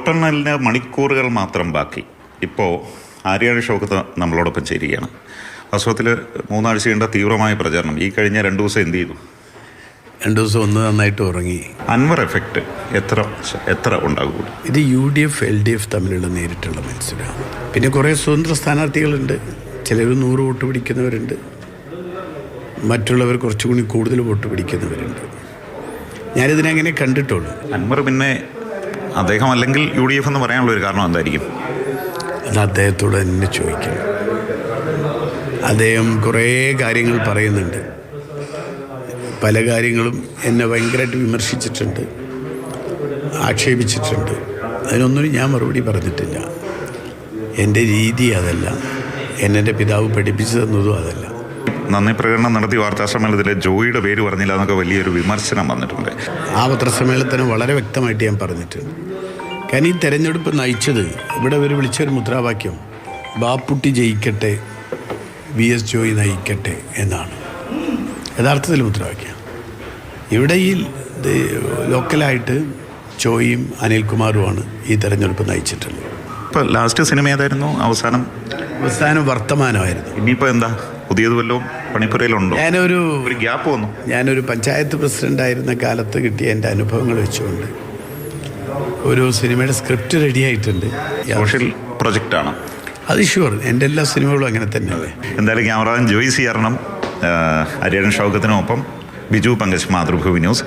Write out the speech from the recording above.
വോട്ടെണ്ണലിന് മണിക്കൂറുകൾ മാത്രം ബാക്കി. ഇപ്പോൾ ആര്യാടൻ ഷൗക്കത്ത് നമ്മളോടൊപ്പം ചേരുകയാണ്. വാസ്തവത്തിൽ 3 ആഴ്ച നീണ്ട തീവ്രമായ പ്രചാരണം ഈ കഴിഞ്ഞ 2 ദിവസം എന്ത് ചെയ്തു? 2 ദിവസം ഒന്ന് നന്നായിട്ട് ഉറങ്ങി. അൻവർ എഫക്റ്റ് എത്ര ഉണ്ടാകും? ഇത് UDF LDF തമ്മിലുള്ള നേരിട്ടുള്ള മത്സരമാണ്. പിന്നെ കുറേ സ്വതന്ത്ര സ്ഥാനാർത്ഥികളുണ്ട്. ചിലർ 100 വോട്ട് പിടിക്കുന്നവരുണ്ട്, മറ്റുള്ളവർ കുറച്ചുകൂടി കൂടുതൽ വോട്ട് പിടിക്കുന്നവരുണ്ട്. ഞാനിതിനങ്ങനെ കണ്ടിട്ടുള്ളൂ. അൻവർ പിന്നെ അദ്ദേഹം അല്ലെങ്കിൽ UDF എന്ന് പറയാനുള്ളൊരു കാരണം എന്തായിരിക്കും? അത് അദ്ദേഹത്തോട് തന്നെ ചോദിക്കണം. അദ്ദേഹം കുറേ കാര്യങ്ങൾ പറയുന്നുണ്ട്. പല കാര്യങ്ങളും എന്നെ ഭയങ്കരമായിട്ട് വിമർശിച്ചിട്ടുണ്ട്, ആക്ഷേപിച്ചിട്ടുണ്ട്. അതിനൊന്നും ഞാൻ മറുപടി പറഞ്ഞിട്ടില്ല. എൻ്റെ രീതി അതല്ല, എൻ്റെ പിതാവ് പഠിപ്പിച്ചു തന്നതും അതല്ല. നന്ദി പ്രകടനം നടത്തി വാർത്താസമ്മേളനത്തിൽ ജോയിയുടെ പേര് പറഞ്ഞില്ല എന്നൊക്കെ വലിയൊരു വിമർശനം വന്നിട്ടുണ്ട്. ആ പത്രസമ്മേളനത്തിന് വളരെ വ്യക്തമായിട്ട് ഞാൻ പറഞ്ഞിട്ടുണ്ട്. കാരണം ഈ തെരഞ്ഞെടുപ്പ് നയിച്ചത്, ഇവിടെ അവർ വിളിച്ചൊരു മുദ്രാവാക്യം ബാപ്പുട്ടി ജയിക്കട്ടെ, VS ജോയി നയിക്കട്ടെ എന്നാണ് യഥാർത്ഥത്തിൽ മുദ്രാവാക്യം. ഇവിടെ ഈ ലോക്കലായിട്ട് ജോയിയും അനിൽകുമാറുമാണ് ഈ തെരഞ്ഞെടുപ്പ് നയിച്ചിട്ടുള്ളത്. ഇപ്പോൾ ലാസ്റ്റ് സിനിമ ഏതായിരുന്നു? അവസാനം വർത്തമാനമായിരുന്നു. ഇനിയിപ്പോൾ എന്താ പുതിയത് വല്ലതും പണിപ്പുരയിലുണ്ടോ? ഞാനൊരു ഗ്യാപ്പ് വന്നു. ഞാനൊരു പഞ്ചായത്ത് പ്രസിഡൻ്റായിരുന്ന കാലത്ത് കിട്ടിയ എൻ്റെ അനുഭവങ്ങൾ വെച്ചുകൊണ്ട് ഒരു സിനിമയുടെ സ്ക്രിപ്റ്റ് റെഡി ആയിട്ടുണ്ട്. സോഷ്യൽ പ്രൊജക്റ്റാണ് അത്. ഷുവർ, എൻ്റെ എല്ലാ സിനിമകളും അങ്ങനെ തന്നെയല്ലേ. എന്തായാലും ക്യാമറമാൻ ജോയി സി ആരണം, ആര്യാടൻ ഷൗക്കത്തിനൊപ്പം ബിജു പങ്കജ്, മാതൃഭൂമി ന്യൂസ്.